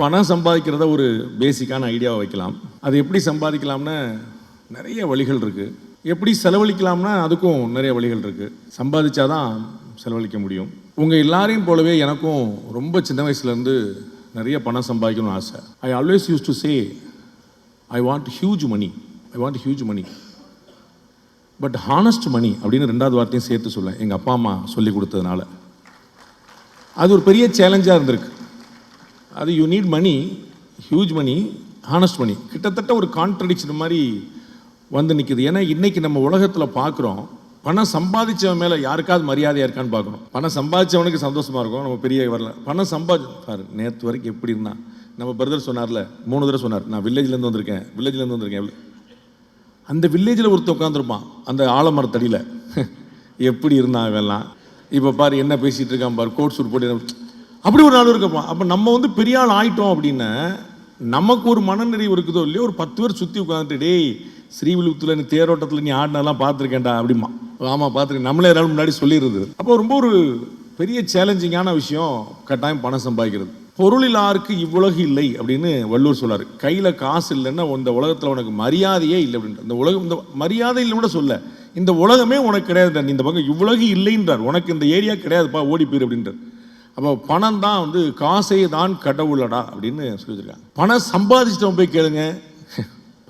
பணம் சம்பாதிக்கிறத ஒரு பேசிக்கான ஐடியாவை வைக்கலாம். அது எப்படி சம்பாதிக்கலாம்னா நிறைய வழிகள் இருக்குது. எப்படி செலவழிக்கலாம்னா அதுக்கும் நிறைய வழிகள் இருக்குது. சம்பாதிச்சாதான் செலவழிக்க முடியும். உங்கள் எல்லாரையும் போலவே எனக்கும் ரொம்ப சின்ன வயசுலேருந்து நிறைய பணம் சம்பாதிக்கணும்னு ஆசை. I always use to say I want huge money but honest money அப்படின்னு ரெண்டாவது வார்த்தையும் சேர்த்து சொல்ல எங்கள் அப்பா அம்மா சொல்லி கொடுத்ததுனால அது ஒரு பெரிய சேலஞ்சாக இருந்திருக்கு. அது you need money, huge money, honest money கிட்டத்தட்ட ஒரு கான்ட்ரடிக்ஷன் மாதிரி வந்து நிற்குது. ஏன்னா இன்றைக்கி நம்ம உலகத்தில் பார்க்குறோம், பணம் சம்பாதிச்சவன் மேலே யாருக்காவது மரியாதையாக இருக்கான்னு பார்க்கணும். பணம் சம்பாதிச்சவனுக்கு சந்தோஷமாக இருக்கும், நம்ம பெரிய வரல. பணம் பாரு நேற்று வரைக்கும் எப்படி இருந்தான் நம்ம பிரதர் சொன்னார்ல, 3 தடவை சொன்னார், நான் வில்லேஜ்லேருந்து வந்திருக்கேன். அந்த வில்லேஜில் ஒருத்தர் உட்காந்துருப்பான் அந்த ஆலமரத்தடியில், எப்படி இருந்தான் இவெல்லாம், இப்போ பாரு என்ன பேசிகிட்டு இருக்கான் பாரு, கோட் சூட் போட்டு அப்படி ஒரு நாள் இருக்கப்பா. அப்போ நம்ம வந்து பெரிய ஆள் ஆகிட்டோம் அப்படின்னா நமக்கு ஒரு மனநிறைவு இருக்குதோ இல்லையோ, ஒரு 10 பேர் சுற்றி உட்காந்துட்டு டேய் ஸ்ரீவில்லிபுத்தூரில் நீ தேரோட்டத்தில் நீ ஆடினெல்லாம் பார்த்துருக்கேன்டா அப்படிமா. ஆமாம் பார்த்துருக்கேன், நம்மளே எல்லாரும் முன்னாடி சொல்லிடுறது. அப்போ ரொம்ப ஒரு பெரிய சேலஞ்சிங்கான விஷயம் கட்டாயம் பணம் சம்பாதிக்கிறது. பொருளிலாருக்கு இவ்வுலகு இல்லை அப்படின்னு வள்ளுவர் சொல்றாரு. கையில் காசு இல்லைன்னா இந்த உலகத்தில் உனக்கு மரியாதையே இல்லை அப்படின்ற. இந்த உலகம் இந்த மரியாதை இல்லை கூட சொல்ல, இந்த உலகமே உனக்கு கிடையாது, இந்த பக்கம் இவ்வுலகு இல்லைன்றார், உனக்கு இந்த ஏரியா கிடையாதுப்பா ஓடி போயிரு அப்படின்றார். அப்போ பணம் தான் வந்து காசே தான் கடவுளடா அப்படின்னு சொல்லியிருக்காங்க. பணம் சம்பாதிச்சிட்டவன் போய் கேளுங்க,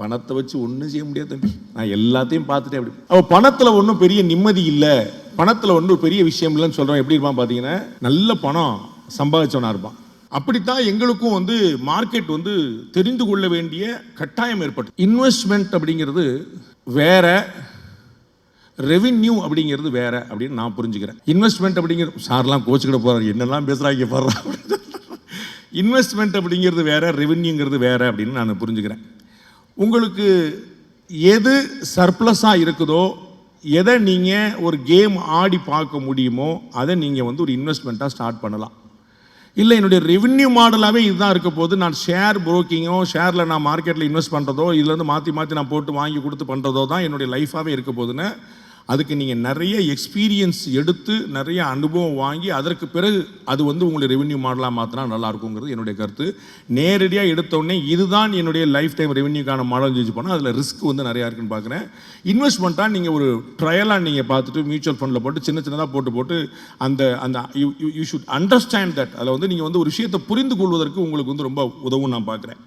பணத்தை வச்சு ஒன்றும் செய்ய முடியாது தம்பி, நான் எல்லாத்தையும் பார்த்துட்டேன் அப்படி. அப்போ பணத்தில் ஒன்றும் பெரிய நிம்மதி இல்லை, பணத்தில் ஒன்றும் பெரிய விஷயம் இல்லைன்னு சொல்கிறவன் எப்படி இருப்பான் பார்த்தீங்கன்னா, நல்ல பணம் சம்பாதிச்சவனா இருப்பான். அப்படித்தான் எங்களுக்கும் வந்து மார்க்கெட் வந்து தெரிந்து கொள்ள வேண்டிய கட்டாயம் ஏற்பட்டு. இன்வெஸ்ட்மெண்ட் அப்படிங்கிறது வேற, ரெவின்யூ அப்படிங்கிறது வேற அப்படின்னு நான் புரிஞ்சுக்கிறேன். இன்வெஸ்ட்மெண்ட் அப்படிங்கிறது சார்லாம் கோச்சுக்கிட போறாரு, என்னெல்லாம் பேசுறாங்க பாடுறா. இன்வெஸ்ட்மெண்ட் அப்படிங்கிறது வேற, ரெவின்யூங்கிறது வேற அப்படின்னு நான் புரிஞ்சுக்கிறேன். உங்களுக்கு எது சர்ப்ளஸாக இருக்குதோ, எதை நீங்கள் ஒரு கேம் ஆடி பார்க்க முடியுமோ அதை நீங்கள் வந்து ஒரு இன்வெஸ்ட்மெண்ட்டாக ஸ்டார்ட் பண்ணலாம். இல்லை என்னுடைய ரெவென்யூ மாடலாகவே இதுதான் இருக்க போது, நான் ஷேர் புரோக்கிங்கோ ஷேரில் நான் மார்க்கெட்டில் இன்வெஸ்ட் பண்ணுறதோ இதுலேருந்து மாற்றி நான் போட்டு வாங்கி கொடுத்து பண்ணுறதோ தான் என்னுடைய லைஃபாகவே இருக்க போதுன்னு, அதுக்கு நீங்கள் நிறைய எக்ஸ்பீரியன்ஸ் எடுத்து நிறைய அனுபவம் வாங்கி அதற்கு பிறகு அது வந்து உங்களுடைய ரெவென்யூ மாடலாக மாற்றினா நல்லாயிருக்குங்கிறது என்னுடைய கருத்து. நேரடியாக எடுத்தோடனே இதுதான் என்னுடைய லைஃப் டைம் ரெவென்யூக்கான மாடல் யூஸ் பண்ணால் அதில் ரிஸ்க் வந்து நிறையா இருக்குன்னு பார்க்குறேன். இன்வெஸ்ட்மெண்ட்டாக நீங்கள் ஒரு ட்ரையலாக நீங்கள் பார்த்துட்டு மியூச்சுவல் ஃபண்டில் போட்டு சின்னதாக போட்டு அந்த அந்த யூ ஷுட் அண்டர்ஸ்டாண்ட் தட். அதில் வந்து நீங்கள் வந்து ஒரு விஷயத்தை புரிந்து கொள்வதற்கு உங்களுக்கு வந்து ரொம்ப உதவும் நான் பார்க்குறேன்.